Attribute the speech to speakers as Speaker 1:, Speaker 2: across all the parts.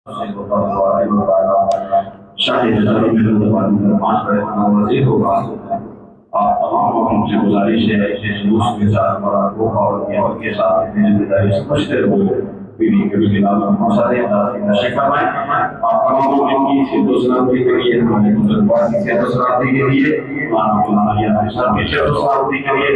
Speaker 1: شاہد وزیر ہوگا آپ تمام سے گزارش ہے کہ دوست کے ساتھ اور کے ساتھ ذمہ داری سمجھتے ہوئے پیڑھی کے نشے فرمائیں آپ تمام کی صحت و سلامتی کے لیے ہمارے بزرگوار کی صحت و سلامتی کے لیے کی صحت و سلامتی کے لیے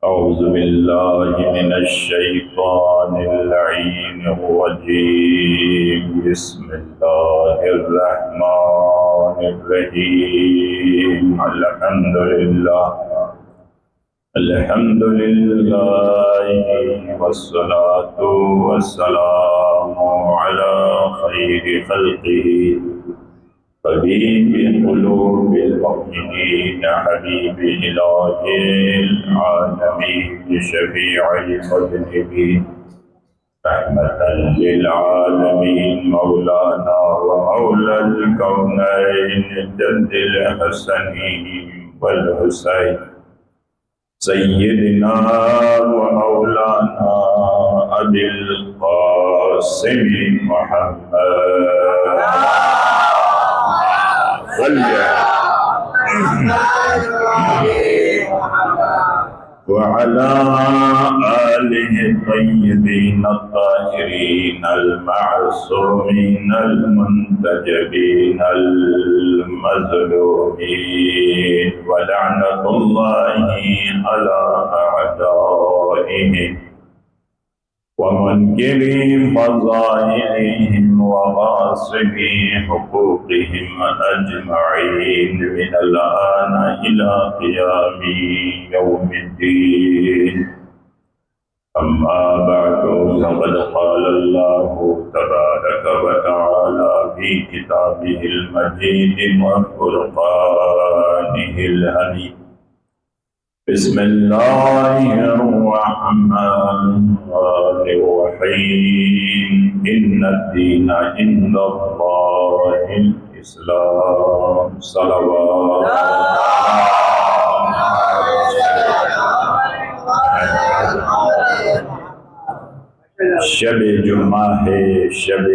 Speaker 2: أعوذ بالله من الشيطان اللعين الرجيم بسم الله الرحمن الرحيم الحمد لله والصلاة والسلام على خير خلقه طبيب قلوب المؤمنين حبيب إله العالمين شفيع المذنبين رحمة للعالمين مولانا ومولى الكونين جد الحسنين والحسين سيدنا ومولانا أبي القاسم محمد وعلى آله الطيبين الطاهرين المعصومين المنتجبين المظلومين ولعنة الله على أعدائهم ومنكري فضائلهم وغاصبي حقوقهم أجمعين من الآن إلى قيام يوم الدين أما بعد فقد قال الله تبارك وتعالى في كتابه المجيد وفرقانه الحميد بسم الله الرحمن الرحيم إن الدين عند الله الإسلام صلوات شب جمعہ ہے شب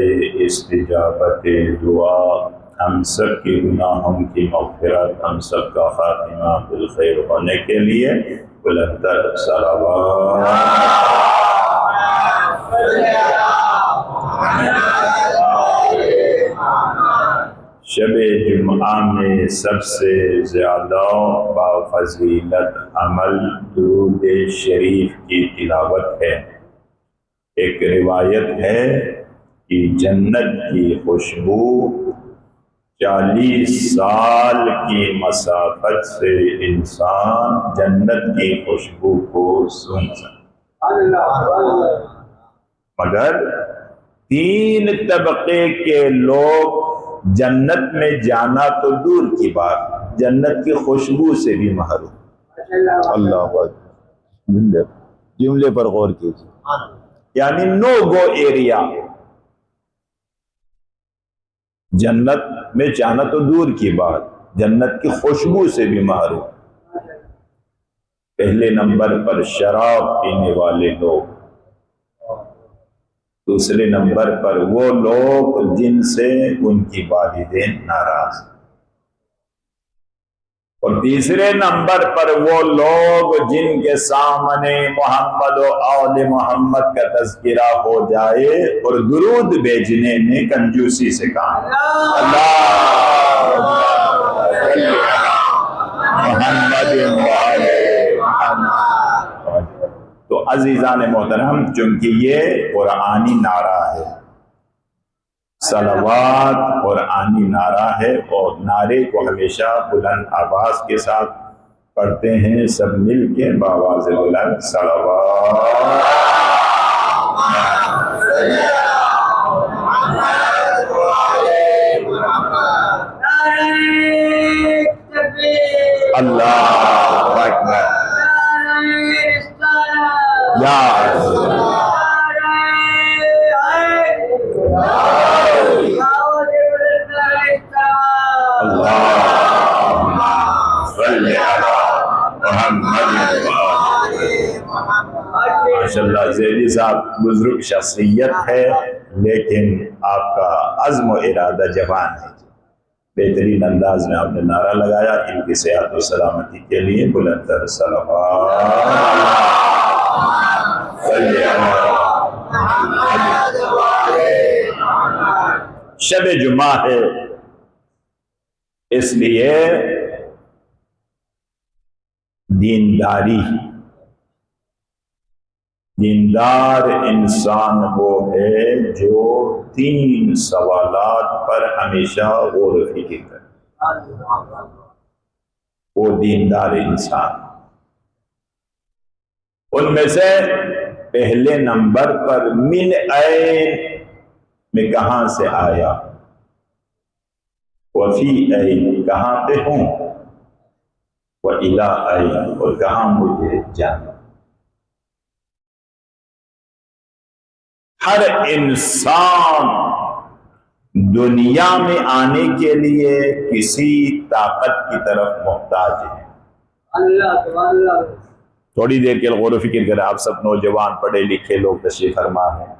Speaker 2: استجابت دعا ہم سب کے گناہوں کی مغفرت ہم سب کا خاتمہ بالخیر ہونے کے لیے بلند تر صلوات شب جمعہ میں سب سے زیادہ بافضیلت عمل درود شریف کی تلاوت ہے۔ ایک روایت ہے کہ جنت کی خوشبو 40 سال کی مسافت سے انسان جنت کی خوشبو کو سن سکتا، مگر 3 طبقے کے لوگ جنت میں جانا تو دور کی بات، جنت کی خوشبو سے بھی محروم۔ اللہ اکبر، جملے پر غور کیجیے، یعنی نو گو ایریا، جنت میں جانا تو دور کی بات، جنت کی خوشبو سے بھی محروم۔ پہلے نمبر پر شراب پینے والے لوگ، دوسرے نمبر پر وہ لوگ جن سے ان کی والدین ناراض، اور تیسرے نمبر پر وہ لوگ جن کے سامنے محمد و آل محمد کا تذکرہ ہو جائے اور درود بھیجنے میں کنجوسی سے کام، محمد تو عزیزان محترم، چونکہ یہ قرآنی نعرہ ہے، صلوات قرآنی نعرہ ہے، اور نعرے کو ہمیشہ بلند آواز کے ساتھ پڑھتے ہیں سب مل کے بآواز بلند، صلوات اللہ اکبر یا ماشاء اللہ زیدی صاحب بزرگ شخصیت ہے، لیکن آپ کا عزم و ارادہ جوان ہے، بہترین انداز میں آپ نے نعرہ لگایا، ان کی صحت و سلامتی کے لیے بلند تر صلوات۔ شب جمعہ ہے، اس لیے دیندار انسان وہ ہے جو 3 سوالات پر ہمیشہ غور و فکر کرے، وہ دیندار انسان۔ ان میں سے پہلے نمبر پر من این، میں کہاں سے آیا، وفی این، کہاں پہ ہوں، وَإِلَىٰ این، اور کہاں مجھے جانا۔ ہر انسان دنیا میں آنے کے لیے کسی طاقت کی طرف محتاج ہے۔ اللہ تھوڑی دیر کے غور و فکر کریں، آپ سب نوجوان پڑھے لکھے لوگ تشریف فرما ہیں،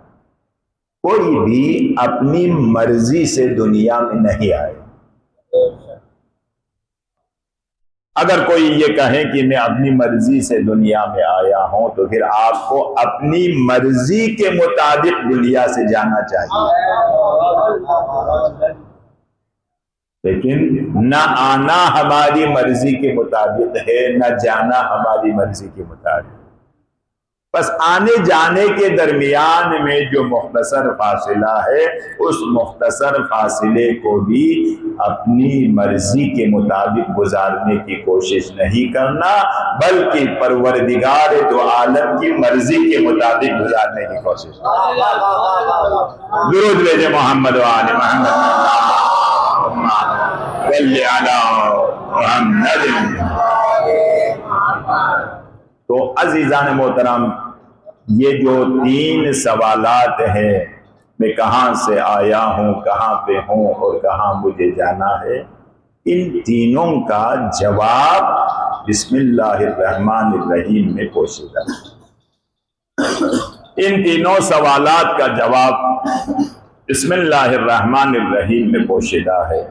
Speaker 2: کوئی بھی اپنی مرضی سے دنیا میں نہیں آئے۔ اگر کوئی یہ کہے کہ میں اپنی مرضی سے دنیا میں آیا ہوں، تو پھر آپ کو اپنی مرضی کے مطابق دنیا سے جانا چاہیے، لیکن نہ آنا ہماری مرضی کے مطابق ہے، نہ جانا ہماری مرضی کے مطابق۔ بس آنے جانے کے درمیان میں جو مختصر فاصلہ ہے، اس مختصر فاصلے کو بھی اپنی مرضی کے مطابق گزارنے کی کوشش نہیں کرنا، بلکہ پروردگار دو عالم کی مرضی کے مطابق گزارنے کی کوشش کرنا۔ درود بھیجے محمد و آل محمد، صلی علی محمد۔ تو عزیزان محترم، یہ جو 3 سوالات ہیں، میں کہاں سے آیا ہوں، کہاں پہ ہوں، اور کہاں مجھے جانا ہے، ان تینوں کا جواب بسم اللہ الرحمن الرحیم میں پوشیدہ ہے۔ ان تینوں سوالات کا جواب بسم اللہ الرحمن الرحیم میں پوشیدہ ہے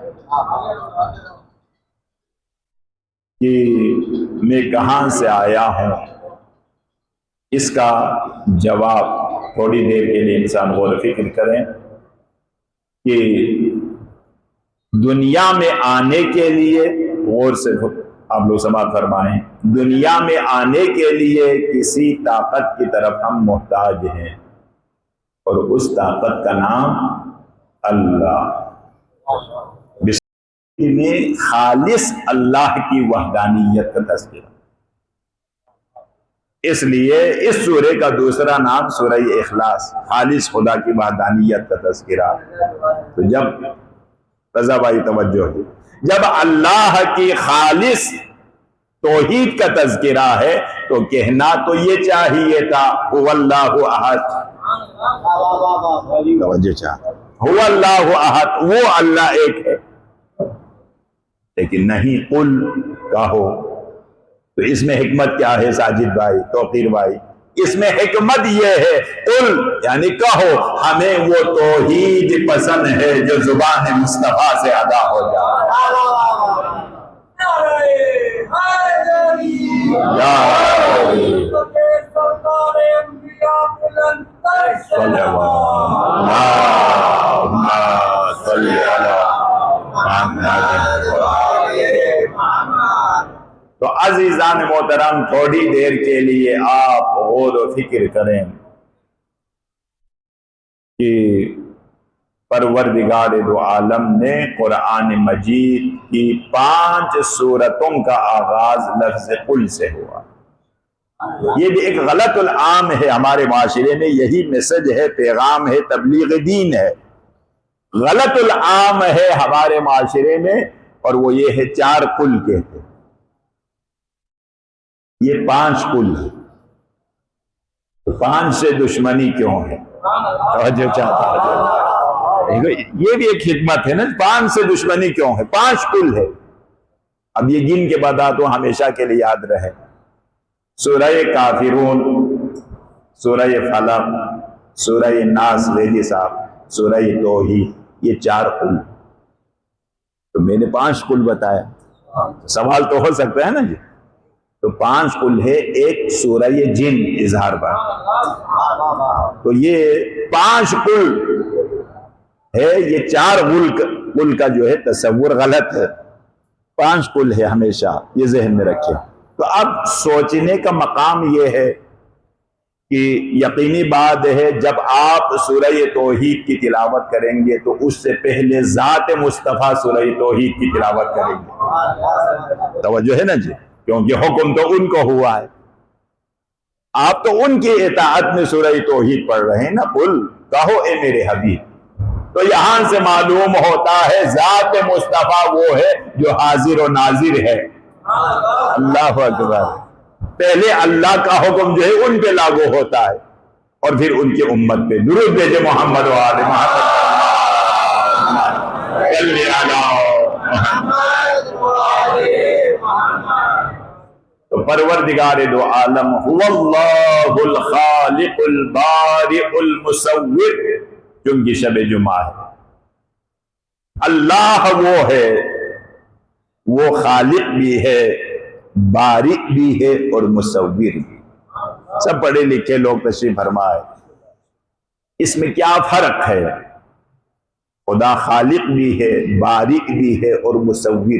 Speaker 2: کہ میں کہاں سے آیا ہوں، اس کا جواب تھوڑی دیر کے لیے انسان غور و فکر کریں کہ دنیا میں آنے کے لیے، غور سے آپ لوگ سماعت فرمائیں، دنیا میں آنے کے لیے کسی طاقت کی طرف ہم محتاج ہیں، اور اس طاقت کا نام اللہ۔ میں خالص اللہ کی وحدانیت کا تذکرہ، اس لیے اس سورے کا دوسرا نام سورہ اخلاص، خالص خدا کی وحدانیت کا تذکرہ۔ تو جب رضا بھائی توجہ ہے، جب اللہ کی خالص توحید کا تذکرہ ہے تو کہنا تو یہ چاہیے تھا هو اللہ احد، توجہ چاہتا، هو اللہ احد، وہ اللہ ایک ہے، لیکن نہیں قل کہو۔ تو اس میں حکمت کیا ہے ساجد بھائی، توقیر بھائی؟ اس میں حکمت یہ ہے، قل یعنی کہو، ہمیں وہ توحید پسند ہے جو زبان مصطفیٰ سے ادا ہو جائے۔ تو عزیزان محترم، تھوڑی دیر کے لیے آپ غور و فکر کریں کہ پروردگار دو عالم نے قرآن مجید کی 5 سورتوں کا آغاز لفظ قل سے ہوا۔ یہ بھی ایک غلط العام ہے ہمارے معاشرے میں، یہی میسج ہے، پیغام ہے، تبلیغ دین ہے، غلط العام ہے ہمارے معاشرے میں، اور وہ یہ ہے 4 قل کہتے ہیں، یہ 5 قل ہے۔ تو 5 سے دشمنی کیوں ہے؟ توجہ چاہتا ہے، یہ بھی ایک حکمت ہے نا، 5 سے دشمنی کیوں ہے؟ 5 قل ہے۔ اب یہ گن کے بتا تو ہمیشہ کے لیے یاد رہے، سورہ کافرون، سورہ فلق، سورہ ناس، ریلی صاحب، سورہ توحید، یہ 4 قل۔ تو میں نے 5 قل بتایا، سوال تو ہو سکتا ہے نا جی، تو 5 قل ہے۔ ایک سورہ جن، اظہار بات، تو یہ 5 قل ہے، یہ 4 قل کا جو ہے تصور غلط ہے، 5 قل ہے، ہمیشہ یہ ذہن میں رکھیں۔ تو اب سوچنے کا مقام یہ ہے کہ یقینی بات ہے جب آپ سورہ توحید کی تلاوت کریں گے تو اس سے پہلے ذات مصطفیٰ سورہ توحید کی تلاوت کریں گے، توجہ ہے نا جی، کیونکہ حکم تو ان کو ہوا ہے، آپ تو ان کی اطاعت میں سورہ توحید پڑھ رہے ہیں نا، قل کہو اے میرے حبیب۔ تو یہاں سے معلوم ہوتا ہے ذات مصطفیٰ وہ ہے جو حاضر و ناظر ہے۔ اللہ اکبر، پہلے اللہ کا حکم جو ہے ان پہ لاگو ہوتا ہے، اور پھر ان کی امت پہ۔ درود بھیجے محمد و آل محمد، صلی محمد۔ تو پروردگار دو عالم هو اللہ الخالق البارئ المصور، چونکہ شب جمعہ ہے، اللہ وہ ہے، وہ خالق بھی ہے، بارئ بھی ہے، اور مصور بھی۔ سب پڑھے لکھے لوگ تشریف فرمائے، اس میں کیا فرق ہے؟ خدا خالق بھی ہے، بارئ بھی ہے، اور مصور بھی۔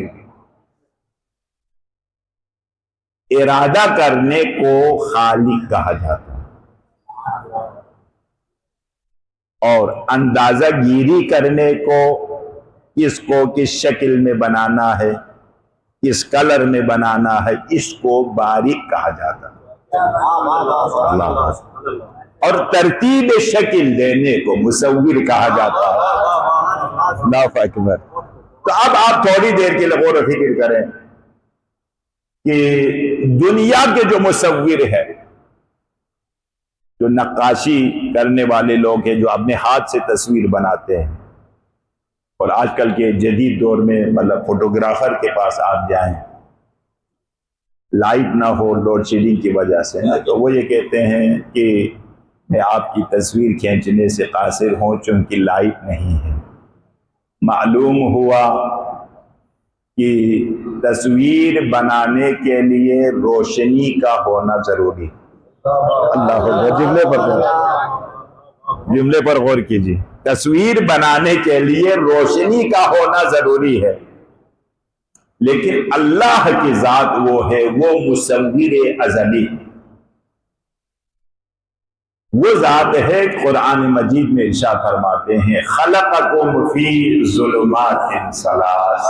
Speaker 2: ارادہ کرنے کو خالق کہا جاتا ہے، اور اندازہ گیری کرنے کو، اس کو کس شکل میں بنانا ہے، کس کلر میں بنانا ہے، اس کو باریک کہا جاتا ہے۔ اور ترتیب شکل دینے کو مصور کہا جاتا ہے۔ اللہ اکبر۔ تو اب آپ تھوڑی دیر کے لیے غور و فکر کریں کہ دنیا کے جو مصور ہے، جو نقاشی کرنے والے لوگ ہیں، جو اپنے ہاتھ سے تصویر بناتے ہیں، اور آج کل کے جدید دور میں مطلب فوٹوگرافر کے پاس آپ جائیں، لائٹ نہ ہو لوڈ شیڈنگ کی وجہ سے نا، تو وہ یہ کہتے ہیں کہ میں آپ کی تصویر کھینچنے سے قاصر ہوں چونکہ لائٹ نہیں ہے۔ معلوم ہوا کہ تصویر بنانے کے لیے روشنی کا ہونا ضروری۔ اللہ اکبر، جملے پر غور کیجیے، تصویر بنانے کے لیے روشنی کا ہونا ضروری ہے، لیکن اللہ کی ذات وہ ہے، وہ مصور ازلی، وہ ذات ہے۔ قرآن مجید میں ارشاد فرماتے ہیں خلقکم فی ظلمات ثلاث،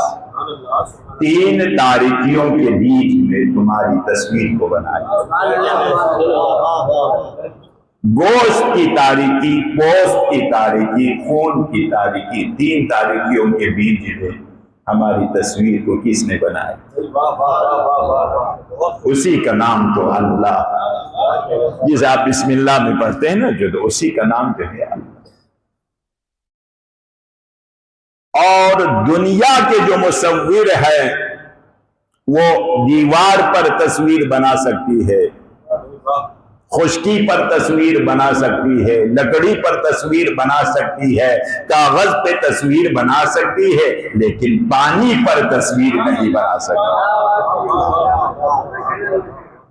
Speaker 2: 3 تاریکیوں کے بیچ میں تمہاری تصویر کو بنایا۔ گوشت کی تاریکی، پوست کی تاریکی، خون کی تاریکی، 3 تاریکیوں کے بیچ میں ہماری تصویر کو کس نے بنایا؟ اسی کا نام تو اللہ، جسے آپ بسم اللہ میں پڑھتے ہیں نا، جو تو اسی کا نام جو ہے اللہ۔ اور دنیا کے جو مصور ہے وہ دیوار پر تصویر بنا سکتی ہے، خشکی پر تصویر بنا سکتی ہے، لکڑی پر تصویر بنا سکتی ہے، کاغذ پہ تصویر بنا سکتی ہے، لیکن پانی پر تصویر نہیں بنا سکتی۔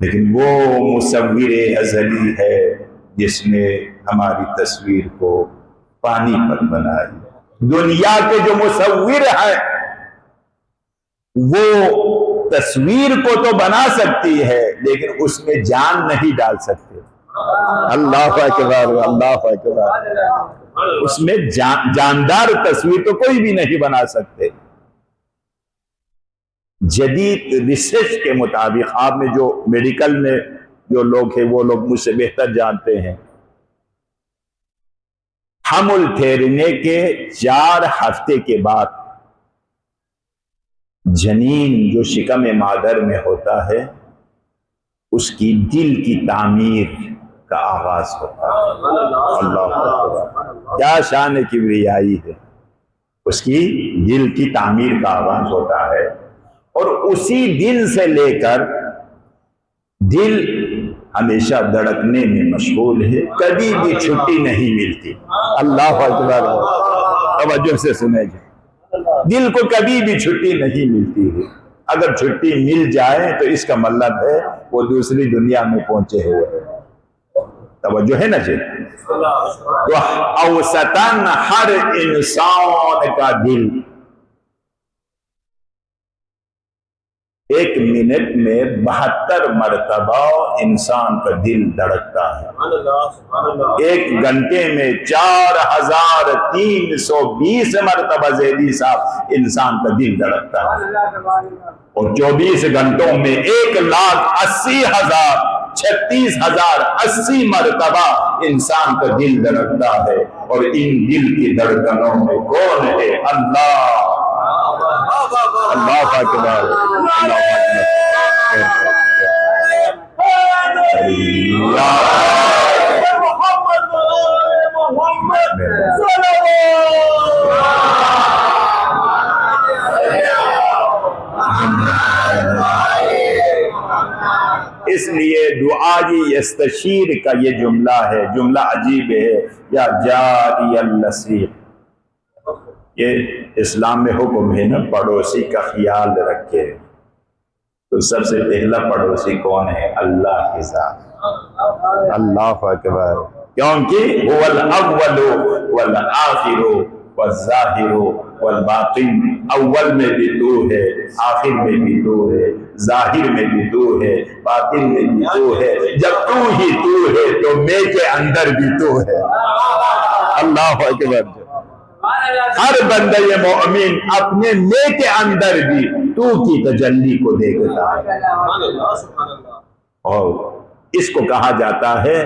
Speaker 2: لیکن وہ مصور ازلی ہے جس نے ہماری تصویر کو پانی پر بنائی۔ دنیا کے جو مصور ہیں وہ تصویر کو تو بنا سکتی ہے لیکن اس میں جان نہیں ڈال سکتے۔ اللہ اکبر، اللہ اکبر۔ اس میں جاندار تصویر تو کوئی بھی نہیں بنا سکتے۔ جدید ریسرچ کے مطابق، آپ میں جو میڈیکل میں جو لوگ ہیں وہ لوگ مجھ سے بہتر جانتے ہیں، حمل ٹھہرنے کے 4 ہفتے کے بعد جنین جو شکم مادر میں ہوتا ہے اس کی دل کی تعمیر کا آغاز ہوتا ہے۔ اللہ اکبر، کیا شان کبریائی ہے! اس کی دل کی تعمیر کا آغاز ہوتا ہے، اور اسی دن سے لے کر دل ہمیشہ دھڑکنے میں مشغول ہے، کبھی بھی چھٹی نہیں ملتی۔ اللہ اکبر، توجہ سے سنیں گے، دل کو کبھی بھی چھٹی نہیں ملتی ہے۔ اگر چھٹی مل جائے تو اس کا مطلب ہے وہ دوسری دنیا میں پہنچے ہوئے ہیں۔ توجہ ہے نا جی؟ تو اوسطاً ہر انسان کا دل 1 منٹ میں 72 مرتبہ انسان کا دل دھڑکتا ہے۔ 1 گھنٹے میں 4320 مرتبہ زیدی صاحب انسان کا دل دھڑکتا ہے، اور 24 گھنٹوں میں 1,80,36,080 مرتبہ انسان کا دل دھڑکتا ہے، اور ان دل کی دھڑکنوں میں کون ہے؟ اللہ اکبر، اللہ اس لیے دعائی یستشیر کا یہ جملہ ہے، جملہ عجیب ہے، یا جاری النصیر، یہ اسلام میں حکم ہے نا، پڑوسی کا خیال رکھے۔ تو سب سے پہلا پڑوسی کون ہے؟ اللہ کے ذات۔ اللہ اکبر، کیونکہ هو الاول والآخر والظاہر والباطن، اول میں بھی تو ہے، آخر میں بھی تو ہے، ظاہر میں بھی تو ہے، باطن میں بھی تو ہے۔ جب تو ہی تو ہے تو میں کے اندر بھی تو ہے۔ اللہ اکبر، ہر بندہ مومن اپنے میں کے اندر بھی تو کی تجلی کو دیکھتا ہے، اور اس کو کہا جاتا ہے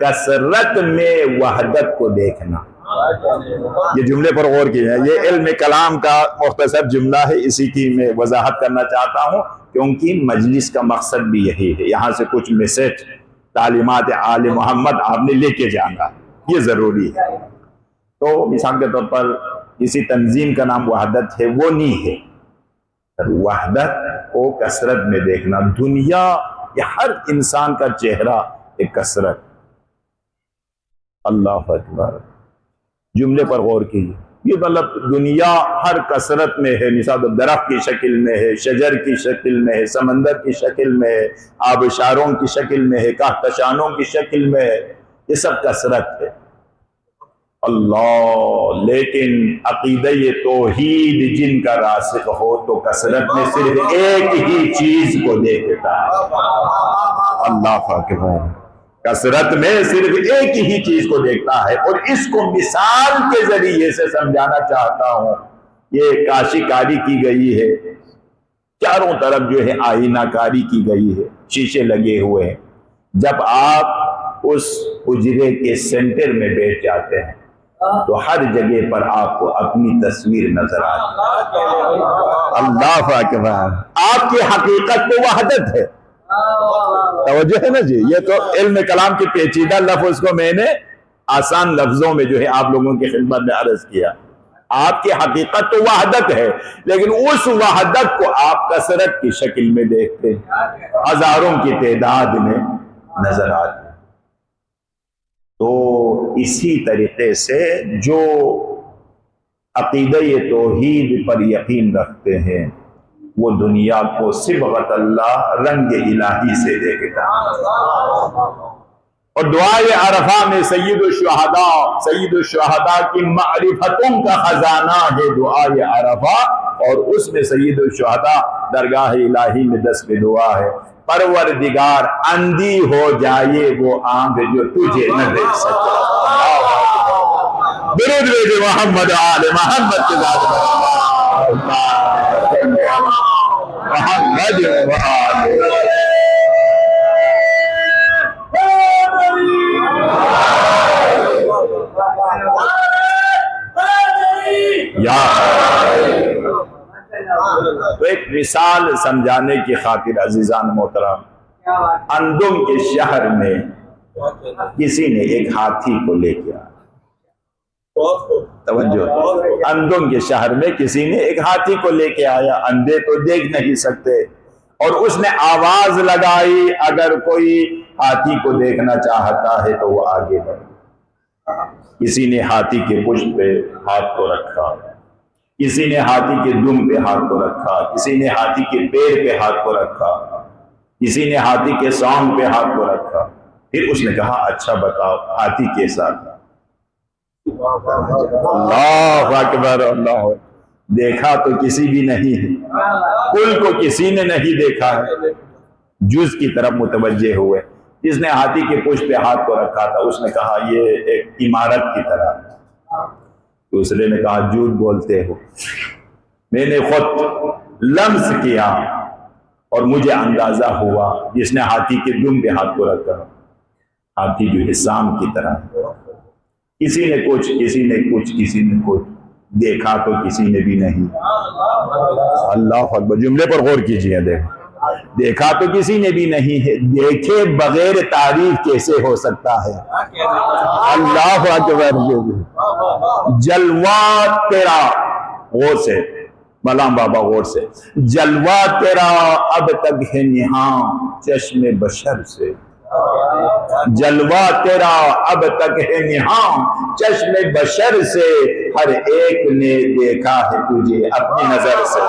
Speaker 2: کثرت میں وحدت کو دیکھنا۔ یہ جملے پر غور کیجئے، یہ علم کلام کا مختصر جملہ ہے، اسی کی میں وضاحت کرنا چاہتا ہوں کیونکہ مجلس کا مقصد بھی یہی ہے، یہاں سے کچھ میسج تعلیمات آل محمد آپ نے لے کے جانا، یہ ضروری ہے۔ تو مثال کے طور پر کسی تنظیم کا نام وحدت ہے، وہ نہیں ہے، وحدت کو کثرت میں دیکھنا۔ دنیا یہ ہر انسان کا چہرہ ایک کثرت۔ اللہ اکبر، جملے پر غور کیجیے، یہ مطلب دنیا ہر کثرت میں ہے، مثال درخت کی شکل میں ہے، شجر کی شکل میں ہے، سمندر کی شکل میں ہے، آبشاروں کی شکل میں ہے، کہکشانوں کی شکل میں ہے، یہ سب کثرت ہے۔ اللہ، لیکن عقیدہ توحید جن کا راسخ ہو تو کثرت میں صرف ایک ہی چیز کو دیکھتا ہے۔ اللہ اکبر، کثرت میں صرف ایک ہی چیز کو دیکھتا ہے، اور اس کو مثال کے ذریعے سے سمجھانا چاہتا ہوں۔ یہ کاشی کاری کی گئی ہے، چاروں طرف جو ہے آئینہ کاری کی گئی ہے، شیشے لگے ہوئے ہیں۔ جب آپ اس حجرے کے سینٹر میں بیٹھ جاتے ہیں تو ہر جگہ پر آپ کو اپنی تصویر نظر آتی ہے۔ اللہ اکبر، آپ کی حقیقت تو وحدت ہے۔ توجہ ہے نا جی؟ یہ تو علم کلام کی پیچیدہ لفظ کو میں نے آسان لفظوں میں جو ہے آپ لوگوں کی خدمت میں عرض کیا۔ آپ کی حقیقت تو وحدت ہے، لیکن اس وحدت کو آپ کثرت کی شکل میں دیکھتے ہیں، ہزاروں کی تعداد میں نظر آتے ہیں۔ تو اسی طریقے سے جو عقیدہ توحید پر یقین رکھتے ہیں وہ دنیا کو صبغت اللہ، رنگ الہی سے دیکھتا ہے۔ اور دعائے عرفہ میں سید الشہداء کی معرفتوں کا خزانہ ہے دعائے عرفہ، اور اس میں سید الشہداء درگاہ الہی میں دست دعا ہے، پروردگار اندھی ہو جائے وہ آنکھ جو تجھے نہ دیکھ سکے۔ درود بھیجے محمد آل محمد کے ذات پر محمد وآل یا تو ایک مثال سمجھانے کی خاطر عزیزان محترم، اندم کے شہر میں کسی نے ایک ہاتھی کو لے کے آیا، توجہ، اندم کے شہر میں کسی نے ایک ہاتھی کو لے کے آیا، اندھے تو دیکھ نہیں سکتے، اور اس نے آواز لگائی اگر کوئی ہاتھی کو دیکھنا چاہتا ہے تو وہ آگے بڑھے۔ کسی نے ہاتھی کے پشت پہ ہاتھ کو رکھا، کسی نے ہاتھی کے دم پہ ہاتھ کو رکھا، کسی نے ہاتھی کے پیر پہ ہاتھ کو رکھا، کسی نے ہاتھی کے سانگ پہ ہاتھ کو رکھا۔ پھر اس نے کہا اچھا بتاؤ ہاتھی کیسا تھا؟ اللہ اکبر، اللہ دیکھا تو کسی بھی نہیں ہے، کل کو کسی نے نہیں دیکھا ہے، جز کی طرف متوجہ ہوئے۔ جس نے ہاتھی کے پشت پہ ہاتھ کو رکھا تھا اس نے کہا یہ ایک عمارت کی طرح ہے۔ دوسرے نے کہا جھوٹ بولتے ہو، میں نے خود لمس کیا اور مجھے اندازہ ہوا جس نے ہاتھی کے دم پہ ہاتھ کو رکھا، ہاتھی جو ہے سام کی طرح۔ کسی نے کچھ، کسی نے کچھ، کسی نے کچھ، دیکھا تو کسی نے بھی نہیں۔ اللہ اکبر، جملے پر غور کیجئے، دیکھا تو کسی نے بھی نہیں ہے، دیکھے بغیر تعریف کیسے ہو سکتا ہے؟ اللہ اکبر، جلوہ تیرا، غور سے ملام بابا، غور سے، جلوہ تیرا اب تک ہے نہاں چشم بشر سے، جلوہ تیرا اب تک ہے نہاں چشم بشر سے، ہر ایک نے دیکھا ہے تجھے اپنی نظر سے۔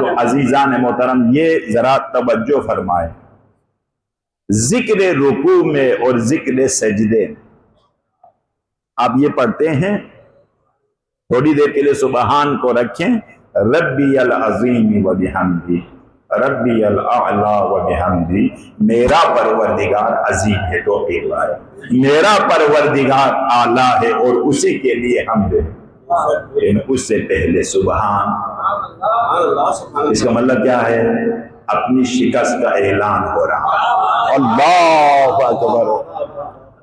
Speaker 2: تو عزیزان محترم یہ ذرا توجہ فرمائے، ذکر رکوع میں اور ذکر سجدے آپ یہ پڑھتے ہیں، تھوڑی دیر کے لیے سبحان کو رکھیں، ربی العظیم و بحمدی، ربی الاعلی و بحمدی، میرا پروردگار عظیم ہے، تو میرا پروردگار اعلیٰ ہے اور اسی کے لیے حمد ہے، لیکن اس سے پہلے سبحان۔ اس کا مطلب کیا ہے؟ اپنی شکست کا اعلان ہو رہا ہے۔ اللہ اکبر،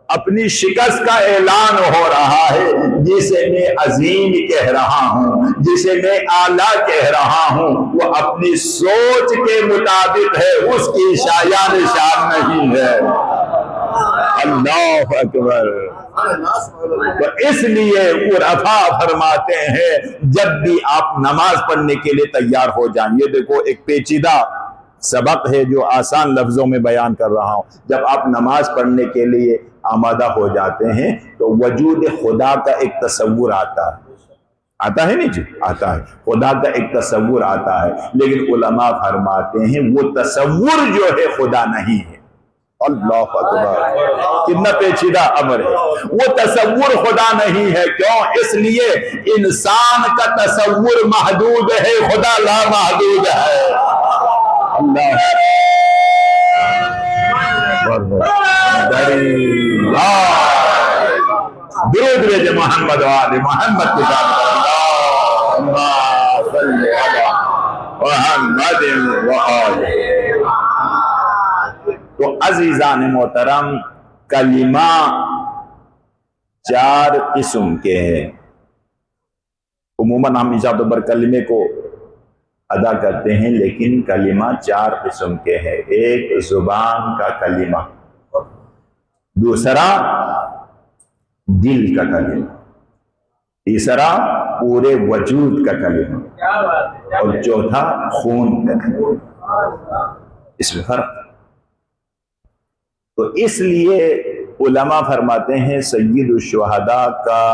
Speaker 2: اپنی شکست کا اعلان ہو رہا ہے، جسے میں عظیم کہہ رہا ہوں، جسے میں اعلیٰ کہہ رہا ہوں، وہ اپنی سوچ کے مطابق ہے، اس کی شایان شان نہیں ہے۔ اللہ اکبر، تو اس لیے عرفا فرماتے ہیں جب بھی آپ نماز پڑھنے کے لیے تیار ہو جائیں، یہ دیکھو ایک پیچیدہ سبق ہے جو آسان لفظوں میں بیان کر رہا ہوں، جب آپ نماز پڑھنے کے لیے آمادہ ہو جاتے ہیں تو وجود خدا کا ایک تصور آتا ہے نہیں جی، آتا ہے، خدا کا ایک تصور آتا ہے، لیکن علماء فرماتے ہیں وہ تصور جو ہے خدا نہیں ہے۔ اللہ اکبر، کتنا پیچیدہ امر ہے، وہ تصور خدا نہیں ہے، کیوں؟ اس لیے انسان کا تصور محدود ہے، خدا لا محدود ہے۔ اللہ درود بھیجے محمد وآل محمد کے ساتھ، اللہم صلی علی محمد وآل۔ تو عزیزان محترم، کلمہ 4 قسم کے ہیں۔ عموماً ہم ایجاد پر کلمے کو ادا کرتے ہیں، لیکن کلمہ 4 قسم کے ہیں۔ ایک زبان کا کلمہ، دوسرا دل کا کلمہ، تیسرا پورے وجود کا کلمہ، اور چوتھا خون کا کلمہ۔ اس میں فرق، تو اس لیے علماء فرماتے ہیں سید الشہداء کا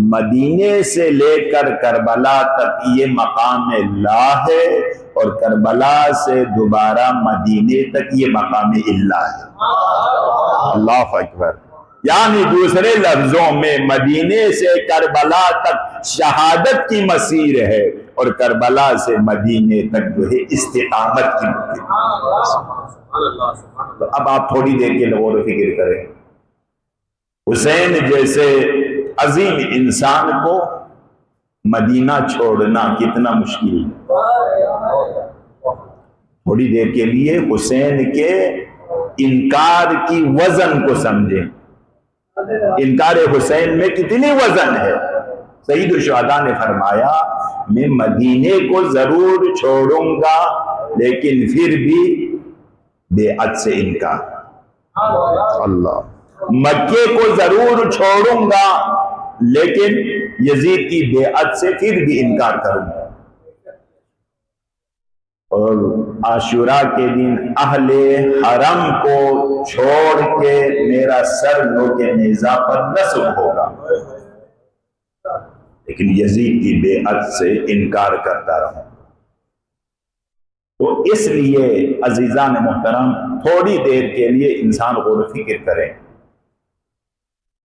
Speaker 2: مدینے سے لے کر کربلا تک یہ مقام لا ہے، اور کربلا سے دوبارہ مدینے تک یہ مقام اللہ ہے۔ اللہ اکبر، یعنی دوسرے لفظوں میں مدینے سے کربلا تک شہادت کی مسیر ہے، اور کربلا سے مدینے تک جو ہے استقامت کی مسیر ہے۔ تو اب آپ تھوڑی دیر کے غور و فکر کریں، حسین جیسے عظیم انسان کو مدینہ چھوڑنا کتنا مشکل ہے۔ تھوڑی دیر کے لیے حسین کے انکار کی وزن کو سمجھیں، انکار حسین میں کتنی وزن ہے۔ سید الشہداء نے فرمایا میں مدینے کو ضرور چھوڑوں گا لیکن پھر بھی بیعت سے انکار، اللہ، مکے کو ضرور چھوڑوں گا لیکن یزید کی بیعت سے پھر بھی انکار کروں گا۔ اور عاشوراء کے دن اہل حرم کو چھوڑ کے میرا سر نوکے نیزہ پر نصب ہوگا، لیکن یزید کی بیعت سے انکار کرتا رہوں۔ تو اس لیے عزیزان محترم تھوڑی دیر کے لیے انسان غور و فکر کرے،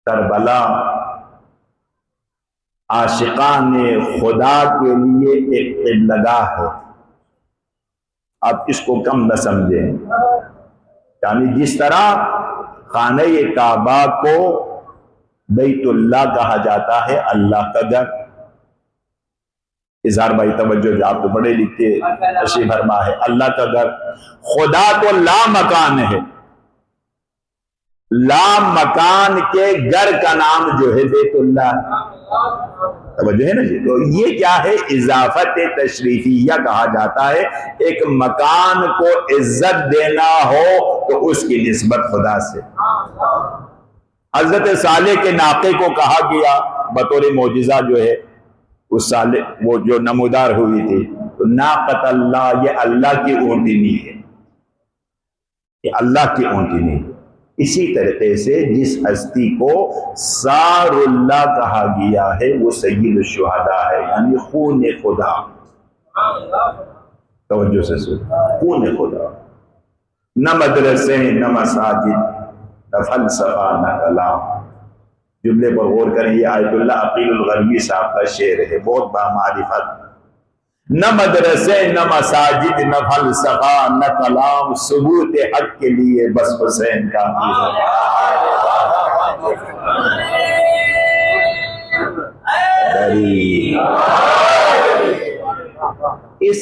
Speaker 2: کربلا عاشقان خدا کے لیے ایک قبلگاہ ہے، آپ اس کو کم نہ سمجھیں۔ یعنی جس طرح خانہ کعبہ کو بیت اللہ کہا جاتا ہے، اللہ کا گھر، اظہار بھائی توجہ، آپ تو بڑے لکھتے تشریف فرما ہے، اللہ کا گھر، خدا تو لا مکان ہے، لا مکان کے گھر کا نام جو ہے بیت اللہ، توجہ ہے نا جی۔ تو یہ کیا ہے؟ اضافت تشریفیہ کہا جاتا ہے، ایک مکان کو عزت دینا ہو تو اس کی نسبت خدا سے۔ حضرت صالح کے ناقے کو کہا گیا بطور معجزہ جو ہے، اس صالح وہ جو نمودار ہوئی تھی، تو ناقۃ اللہ، یہ اللہ کی اونٹنی ہے، یہ اللہ کی اونٹنی ہے۔ اسی طریقے سے جس ہستی کو سار اللہ کہا گیا ہے وہ سید الشہداء ہے، یعنی خون خدا، توجہ سے سن، خون خدا۔ نہ مدرسے، نہ مساجد، نہ فلسفہ، نہ کلام۔ جملے پر غور کریں، یہ آیت اللہ عقیل الغربی صاحب کا شعر ہے، بہت بامعرفت۔ نہ مدرسے، نہ مساجد، نہ فلسفہ، نہ کلام، ثبوت حق کے لیے بس حسین کافی ہے۔ اس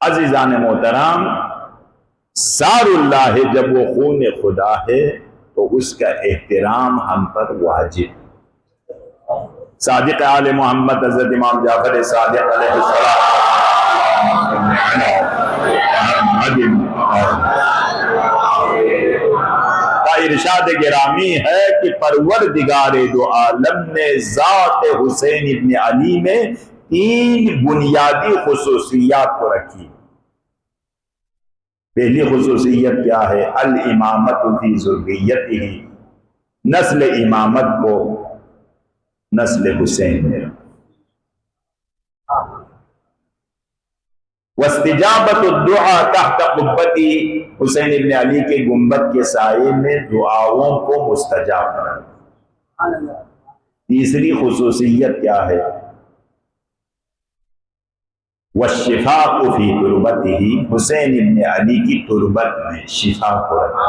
Speaker 2: عزیزان محترم، سار اللہ ہے، جب وہ خون خدا ہے تو اس کا احترام ہم پر واجب۔ صادق آل محمد حضرت امام جعفر صادق علیہ السلام کا ارشاد گرامی ہے کہ پروردگار دو عالم نے ذات حسین ابن علی میں 3 بنیادی خصوصیات کو رکھی۔ پہلی خصوصیت کیا ہے؟ الامامت فی ذریتہ، نسل امامت کو نسل حسین میں رکھا۔ واستجابت الدعاء تحت قبتی، حسین ابن علی کے گنبد کے سائے میں دعاؤں کو مستجاب کرنا۔ تیسری خصوصیت کیا ہے؟ والشفاء فی تربتہ، حسین ابن علی کی تربت میں شفا کو رکھا۔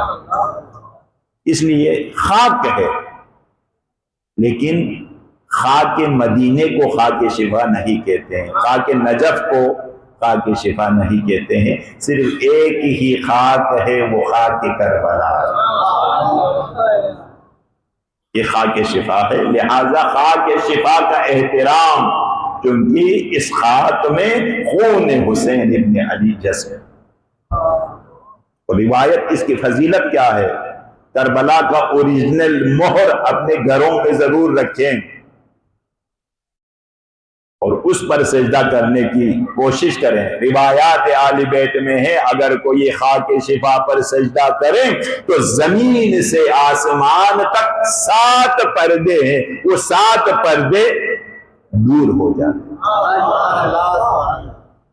Speaker 2: اس لیے خاک ہے، لیکن خاک مدینے کو خاک شفا نہیں کہتے ہیں، خاک نجف کو خاک شفا نہیں کہتے ہیں، صرف ایک ہی خاک ہے، وہ خاک کربلا ہے، یہ خاک شفا ہے۔ لہذا خاک شفا کا احترام، کیونکہ اس خاک میں خون حسین ابن علی جسم۔ اور روایت اس کی فضیلت کیا ہے؟ کربلا کا اوریجنل مہر اپنے گھروں میں ضرور رکھیں، اور اس پر سجدہ کرنے کی کوشش کریں. روایات آل بیت میں ہے اگر کوئی خاک شفا پر سجدہ کرے تو زمین سے آسمان تک 7 پردے ہیں، وہ 7 پردے دور ہو جاتے.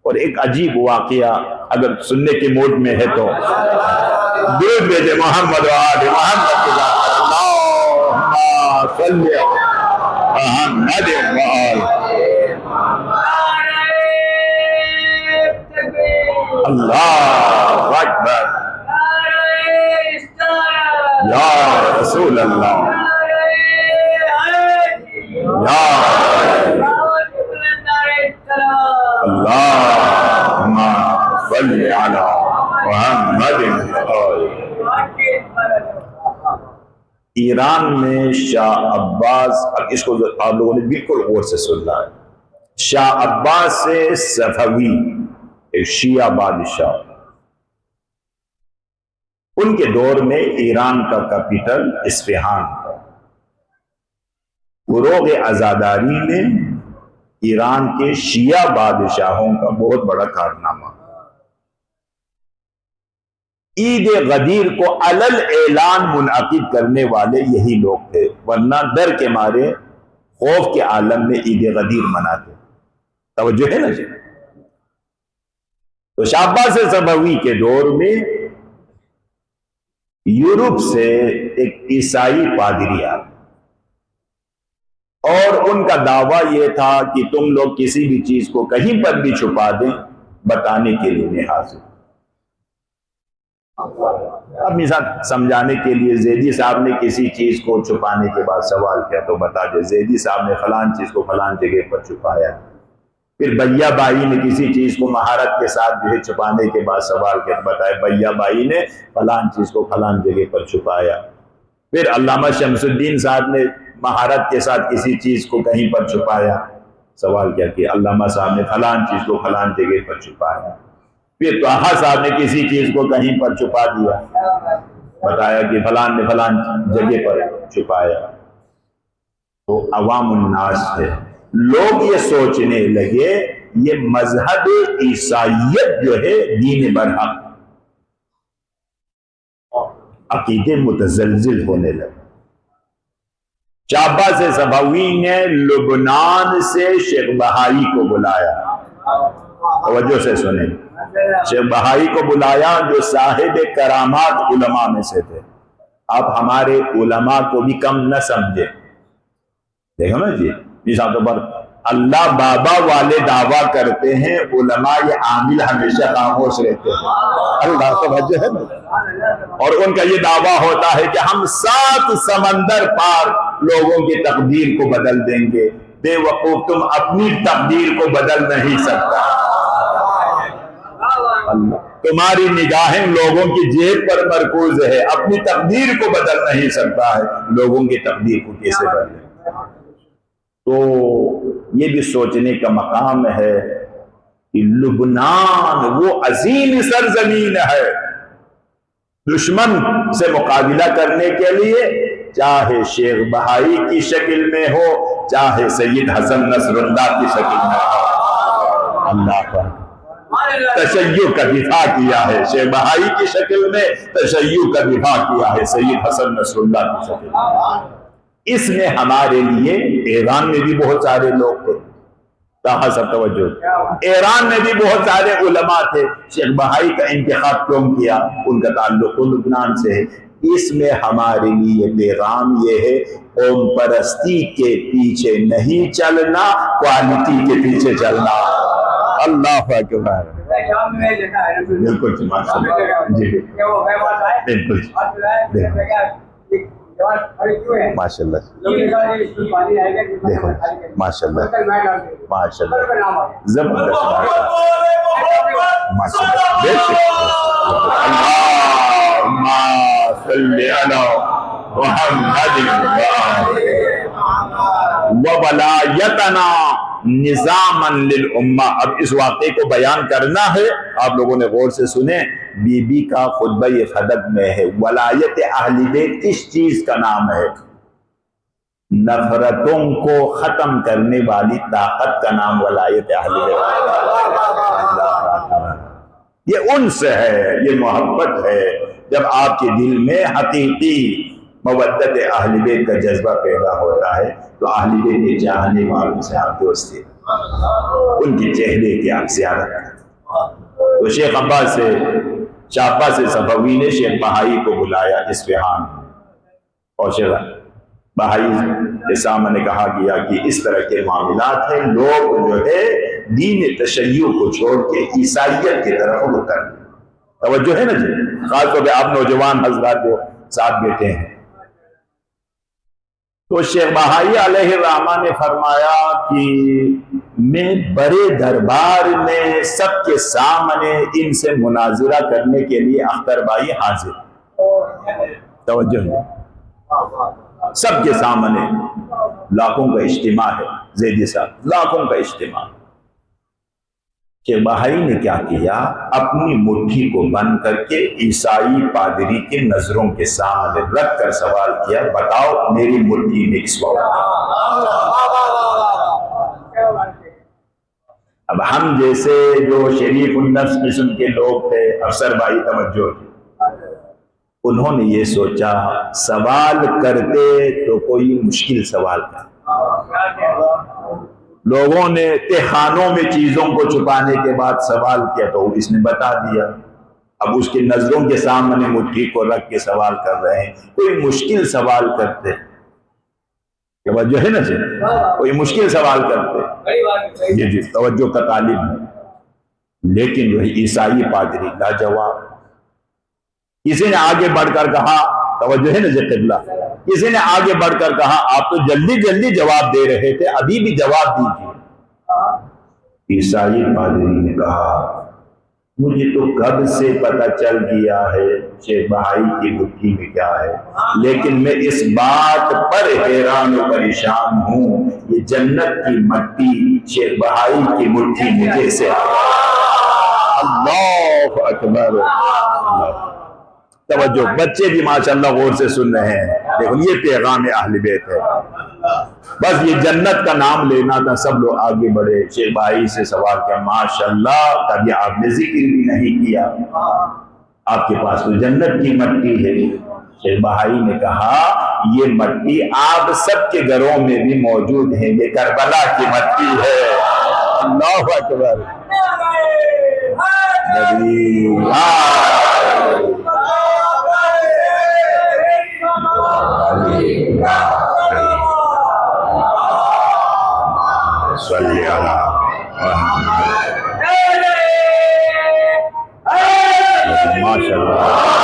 Speaker 2: اور ایک عجیب واقعہ اگر سننے کے موڈ میں ہے تو دور بھیجے محمد و آل محمد. اللہم صلی محمد و آل. اللہ اکبر. یا رسول اللہ. یا اللہم صلی علی محمد و آل. ایران میں شاہ عباس، اب اس کو آپ لوگوں نے بالکل غور سے سننا ہے، شاہ عباس سے صفوی ایک شیعہ بادشاہ، ان کے دور میں ایران کا کیپٹل اصفہان تھا. فروغ عزاداری میں ایران کے شیعہ بادشاہوں کا بہت بڑا کارنامہ. عید غدیر کو علل اعلان منعقد کرنے والے یہی لوگ تھے، ورنہ ڈر کے مارے خوف کے عالم میں عید غدیر مناتے. توجہ ہے نا جی. تو شاہ عباس صفوی کے دور میں یورپ سے ایک عیسائی پادری آیا اور ان کا دعویٰ یہ تھا کہ تم لوگ کسی بھی چیز کو کہیں پر بھی چھپا دیں، بتانے کے لیے میں حاضر. اب مثال سمجھانے کے لیے زیدی صاحب نے کسی چیز کو چھپانے کے بعد سوال کیا تو بتا دے زیدی صاحب نے فلان چیز کو فلان جگہ پر چھپایا. پھر بھیا بائی نے کسی چیز کو مہارت کے ساتھ جو ہے چھپانے کے بعد سوال کیا بتایا بھیا بائی نے فلان چیز کو فلان جگہ پر چھپایا. پھر علامہ شمس الدین صاحب نے مہارت کے ساتھ کسی چیز کو کہیں پر چھپایا، سوال کیا کہ علامہ صاحب نے فلان چیز کو فلان جگہ پر چھپایا. پھر طٰہٰ صاحب نے کسی چیز کو کہیں پر چھپا دیا، بتایا کہ فلان نے فلان جگہ پر چھپایا. تو عوام الناس ہے، لوگ یہ سوچنے لگے یہ مذہب عیسائیت جو ہے دین برحق، عقیدے متزلزل ہونے لگے. شاہ عباس صفوی نے لبنان سے شیخ بہائی کو بلایا. توجہ سے سنیں، شیخ بہائی کو بلایا جو صاحب کرامات علماء میں سے تھے. آپ ہمارے علماء کو بھی کم نہ سمجھے. دیکھو نا جی، مثال طور پر اللہ بابا والے دعویٰ کرتے ہیں، علماء یہ عامل ہمیشہ خاموش رہتے ہیں. اللہ توجہ ہے نا. اور ان کا یہ دعویٰ ہوتا ہے کہ ہم 7 سمندر پار لوگوں کی تقدیر کو بدل دیں گے. بے وقوف، تم اپنی تقدیر کو بدل نہیں سکتا. تمہاری نگاہیں لوگوں کی جیب پر مرکوز ہے، اپنی تقدیر کو بدل نہیں سکتا ہے، لوگوں کی تقدیر کو کیسے بدلے. تو یہ بھی سوچنے کا مقام ہے کہ لبنان وہ عظیم سرزمین ہے، دشمن سے مقابلہ کرنے کے لیے چاہے شیخ بہائی کی شکل میں ہو چاہے سید حسن نصر اللہ کی شکل میں ہو، اللہ پر تشیع کا دفاع کیا ہے. شیخ بہائی کی شکل میں تشیع کا دفاع کیا ہے، سید حسن نصر اللہ کی شکل میں. اس میں ہمارے لیے ایران میں بھی بہت سارے لوگ تھے. کہاں سب توجہ، ایران میں بھی بہت سارے علماء تھے. شیخ بہائی کا انتخاب کیوں کیا؟ ان کا تعلق لبنان سے ہے. اس میں ہمارے لیے پیغام یہ ہے قوم پرستی کے پیچھے نہیں چلنا، کوالٹی کے پیچھے چلنا. اللہ اکبر. بالکل جی، جی بالکل ماشاء اللہ. دیکھو ماشاء اللہ ماشاء اللہ، زبردست ماشاء اللہ. بے شک اللہم صلی علی محمد وولایتنا نظاما للامہ. اب اس واقعے کو بیان کرنا ہے، آپ لوگوں نے غور سے سنیں. بی بی کا خطبہ فدق میں ہے ولایت اہل بیت کس چیز کا نام ہے. نفرتوں کو ختم کرنے والی طاقت کا نام ولایت اہل بیت۔ یہ انس ہے، یہ محبت ہے۔ جب آپ کے دل میں حقیقی مودت اہل بیت کا جذبہ پیدا ہوتا ہے تو اہل بیت کے چاہنے والوں سے آپ دوستی، ان کے چہرے کی آپ زیارت کرتے۔ تو شیخ عباس سے شاہ عباس صفوی نے شیخ بہائی کو بلایا اصفہان، اور شیخ بہائی کے سامنے کہا گیا کہ اس طرح کے معاملات ہیں، لوگ جو ہے دین تشیع کو چھوڑ کے عیسائیت کی طرف رخ کر دیں۔ توجہ ہے نا جی، خاص طور پہ آپ نوجوان حضرات جو ساتھ بیٹھے ہیں۔ تو شیخ بہائی علیہ الرحمہ نے فرمایا کہ میں بڑے دربار میں سب کے سامنے ان سے مناظرہ کرنے کے لیے اختر بھائی حاضر۔ توجہ ہے، سب کے سامنے لاکھوں کا اجتماع ہے، زیدی صاحب لاکھوں کا اجتماع۔ شیخ بہائی نے کیا کیا، اپنی مٹھی کو بند کر کے عیسائی پادری کے نظروں کے سامنے رکھ کر سوال کیا، بتاؤ میری مٹھی میں اس وقت۔ اب ہم جیسے جو شریف النفس قسم کے لوگ تھے، افسر بھائی توجہ، انہوں نے یہ سوچا سوال کرتے تو کوئی مشکل سوال کرتے۔ لوگوں نے تہخانوں میں چیزوں کو چھپانے کے بعد سوال کیا تو اس نے بتا دیا۔ اب اس کے نظروں کے سامنے مٹھی کو رکھ کے سوال کر رہے ہیں، کوئی مشکل سوال کرتے، توجہ ہے نا جی، کوئی مشکل سوال کرتے، جی توجہ کا طالب ہے، لیکن وہی عیسائی پادری لاجواب۔ کسی نے آگے بڑھ کر کہا، توجہ ہے نا جی قبلہ، کسی نے آگے بڑھ کر کہا آپ تو جلدی جلدی جواب دے رہے تھے، ابھی بھی جواب دیجیے۔ عیسائی پادری نے کہا مجھے تو کب سے پتہ چل گیا ہے شیخ بہائی کی مٹھی میں کیا ہے، لیکن میں اس بات پر حیران و پریشان ہوں یہ جنت کی مٹی شیخ بہائی کی مٹھی میں کیسے آئی۔ اللہ اکبر، توجہ، بچے بھی ماشاءاللہ غور سے سن رہے ہیں، دیکھو یہ پیغام اہل بیت ہے۔ بس یہ جنت کا نام لینا تھا، سب لوگ آگے بڑھے، شیخ بھائی سے سوال کیا، ماشاءاللہ کبھی آپ نے ذکر بھی نہیں کیا، آپ کے پاس تو جنت کی مٹی ہے۔ شیخ بھائی نے کہا یہ مٹی آپ سب کے گھروں میں بھی موجود ہے، یہ کربلا کی مٹی ہے۔ اللہ اکبر، صلی اللہ ماشاء اللہ۔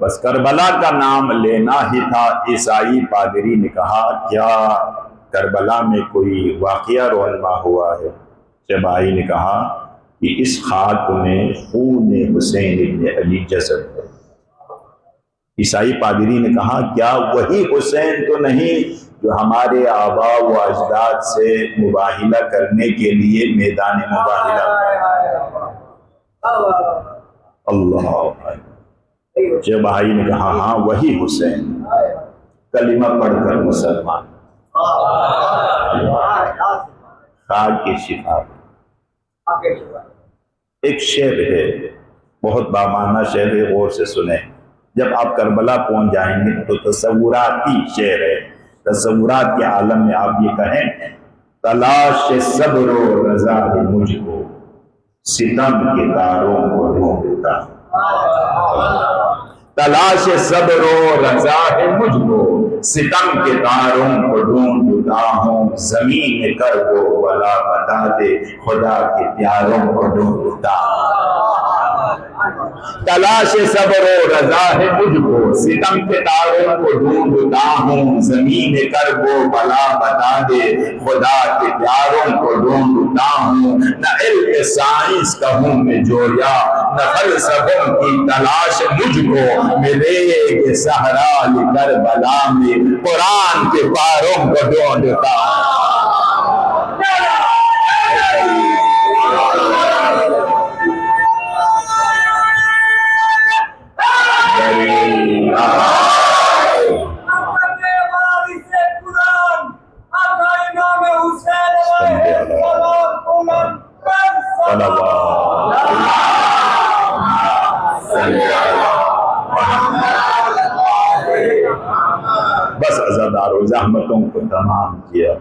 Speaker 2: بس کربلا کا نام لینا ہی تھا۔ عیسائی پادری نے کہا کیا کربلا میں کوئی واقعہ رونما ہوا ہے؟ شیخ بھائی نے کہا کہ اس خاک میں خون حسین ابن علی جسد ہے۔ عیسائی پادری نے کہا کیا وہی حسین تو نہیں جو ہمارے آباء و اجداد سے مباہلہ کرنے کے لیے میدان مباہلہ میں؟ اللہ اکبر۔ شیخ بھائی نے کہا ہاں وہی حسین، کلمہ پڑھ کر مسلمان، خاک کی شفا۔ ایک شعر ہے بہت بامعنی شعر ہے، غور سے سنیں۔ جب آپ کربلا پہنچ جائیں گے تو تصوراتی شعر ہے، تصورات کے عالم میں آپ یہ کہیں تلاش صبر و رضا ہے مجھ کو، ستم کے تاروں کو ڈھونڈتا، تلاش صبر و رضا ہے مجھ کو، ستم کے تاروں کو ڈھونڈتا ہوں، زمین کر دو ولا بتا دے خدا کے پیاروں کو ڈھونڈتا۔ تلاش صبر و رضا ہے مجھ کو، ستم کے تاروں کو ڈھونڈتا ہوں، زمین کرب و بلا بتا دے، خدا کے پیاروں کو ڈھونڈتا ہوں، نہ علم سائنس کا ہوں میں جویا، نہ فلسفوں کی تلاش مجھ کو، ملے گے صحرا کربلا میں قرآن کے پاروں کو ڈھونڈتا ہوں۔ بس عزادارو زحمتوں کو تمام کیا،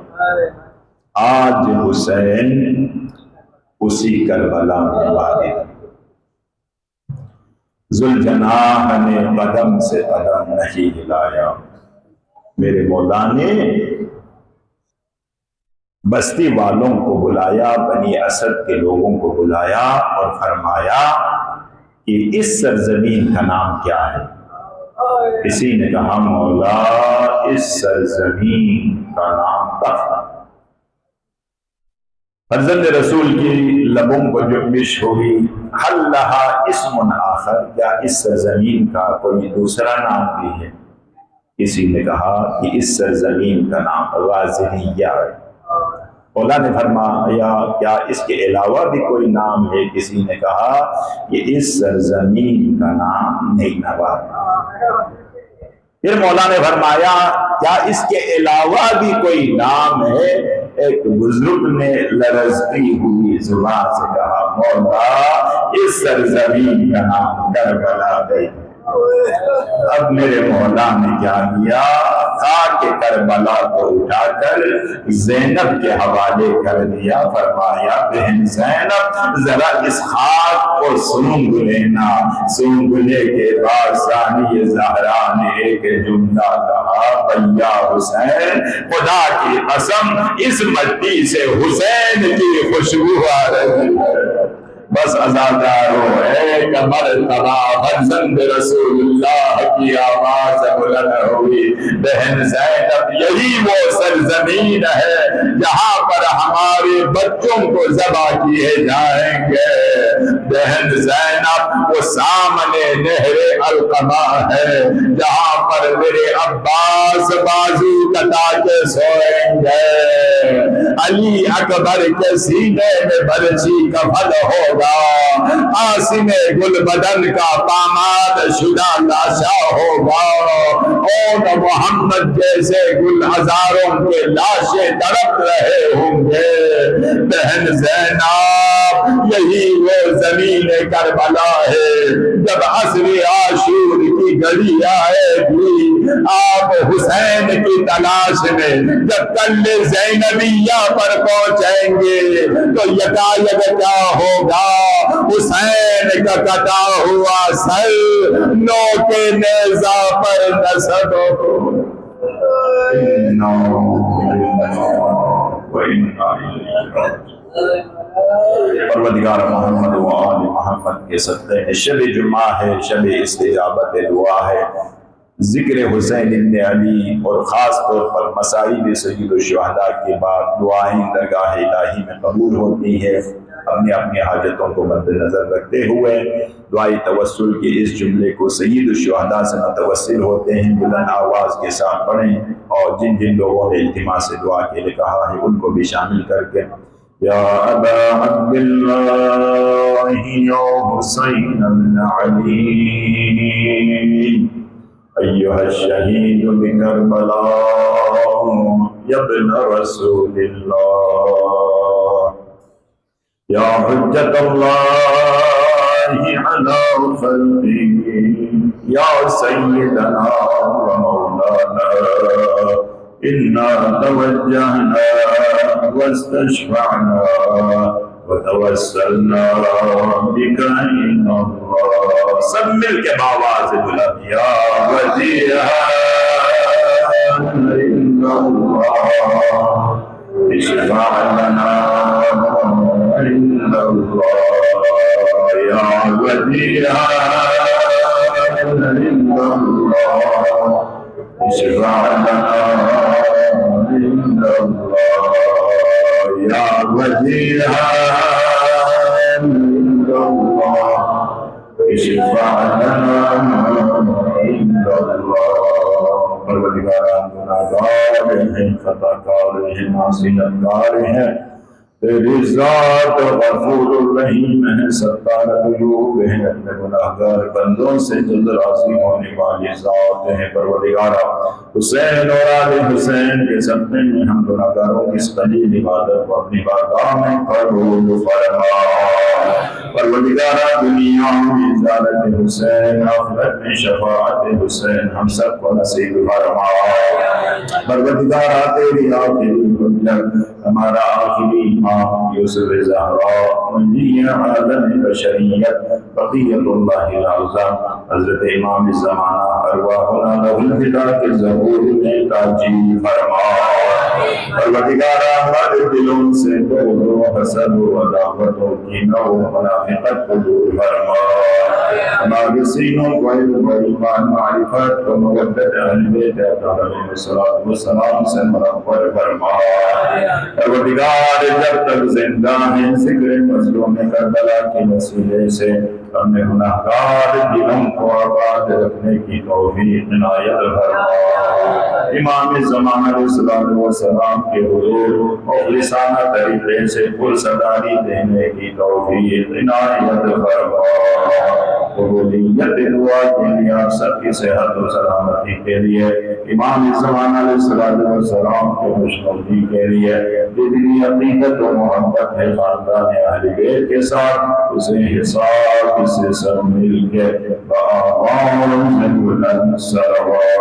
Speaker 2: آج حسین اسی کربلا میں والد، ذوالجناح نے قدم سے قدم نہیں ہلایا، میرے مولا نے بستی والوں کو بلایا، بنی اسد کے لوگوں کو بلایا اور فرمایا کہ اس سرزمین کا نام کیا ہے؟ کسی نے کہا مولا اس سرزمین کا نام تخت۔ فرزند رسول کی لبوں کو جنبش ہوئی، حل لہا اسم آخر، کیا اس سرزمین کا کوئی دوسرا نام بھی ہے؟ کسی نے کہا کہ اس سرزمین کا نام غازنیہ ہے۔ مولا نے فرمایا کیا اس کے علاوہ بھی کوئی نام ہے؟ کسی نے کہا کہ اس سرزمین کا نام نینوا ہے۔ پھر مولا نے فرمایا کیا اس کے علاوہ بھی کوئی نام ہے؟ ایک بزرگ نے لرزتی ہوئی زبان سے کہا مولا اس سرزمین کا نام کربلا ہے۔ اب میرے مولا نے کیا کیا؟ خاک کربلا کو اٹھا کر زینب کے حوالے کر دیا، فرمایا بہن زینب ذرا اس خاک کو سونگ لینا۔ سونگنے کے بعد ثانی زہرا نے ایک جملہ کہا، بھیا حسین خدا کی قسم اس مٹی سے حسین کی خوشبو آ رہی ہے۔ بس عزادارو ایک مرتبہ فرزند رسول اللہ کی آواز بلند ہوئی، بہن زینب یہی وہ سرزمین ہے جہاں پر ہمارے بچوں کو ذبح کیے جائیں گے۔ بہن زینب وہ سامنے نہر القما ہے جہاں پر میرے عباس بازو کٹا کے سوئیں گے، علی اکبر کے سینے میں برچی کا پھل ہوگا، آسم گل بدن کا پامال شدہ لاشا ہوگا، اور محمد جیسے گل ہزاروں کے لاشیں تڑپ رہے ہوں گے۔ بہن زینب یہی وہ زمین کربلا ہے، جب عصر عاشور کی گھڑی آئے گی آپ حسین کی تلاش میں جب کل زینبیہ پر پہنچیں گے تو یکایک کیا ہوگا؟ حسین کا کٹا ہوا سر نو کے نیزہ پر نصب ہو۔ پروردگار محمد و آل محمد کے صدقے میں شب جمعہ ہے، شب استجابت دعا ہے، ذکر حسین ابن علی اور خاص طور پر مصائب سید الشہداء کے بعد دعائیں درگاہ الہی میں قبول ہوتی ہے۔ اپنی اپنی حاجتوں کو مد نظر رکھتے ہوئے دعائی توسل کے اس جملے کو سید الشہداء سے متوسل ہوتے ہیں، بلند آواز کے ساتھ پڑھیں، اور جن جن لوگوں نے التماس دعا کے لیے کہا ہے ان کو بھی شامل کر کے یا ابا عبداللہ یا حسین بن علی ایھا الشہید بکربلا یا ابن رسول اللہ یا حجت اللہ علی خلقہ یا سیدنا و مولانا انا توجہنا واستشفعنا وتوسلنا بک الى اللہ۔ سب مل کے بآواز بلند یا وجیہا عند اللہ اشفع لنا عند اللہ یا وجیہا عند اللہ اشفع لنا عند اللہ یا وجیہا عند اللہ اشفع لنا عند اللہ پروردگاران گناہگار ہیں خطا کار ہیں معصیت کار ہیں تیری ذات غفور الرحیم ہے ستار عیوب ہے اپنے گناہگار بندوں سے جلد راضی ہونے والی ذات ہے پروردگارا حسین اور آل حسین کے صدقے میں ہم گناہگاروں کی اس قلیل عبادت کو اپنی بارگاہ میں قبول فرما پروردگارا دنیا میں عزالت حسین آخرت میں شفاعت حسین ہم سب کو نصیب فرما پروردگارا تیری آخری حجت ہمارا آخری امام یوسف زہرا منجی عالم بشریت بقیت اللہ العظم حضرت امام زمانہ ارواحنا لہ الفدا کے ظہور میں تاجیل فرما پروردگارا ہمارے دلوں سے بغض و حسد و عداوت و کینہ و منافقت کو دور فرما ہمارے سینوں کو علم و ایمان معرفت و مودت اہل بیت اطہار علیہ السلام سے منور فرما پروردگار جب تک زندہ ہیں ذکر مظلوم کربلا کے وسیلے سے ہم نے گناہگار دلوں کو آباد رکھنے کی توفیق عنایت فرما امام زمانہ علیہ السلام کے حضور مخلصانہ طریقے سے پرسداری دینے کی توفیق عنایت فرما قبولیت دعا کے لیے آپ سب کی صحت و سلامتی کے لیے امام زمانہ علیہ السلام کے خوشنودی کے لیے جتنی عقیدت و محبت ہے خاندان اہل بیت کے ساتھ اسے حساب سے سب مل کے بآواز بلند صلوات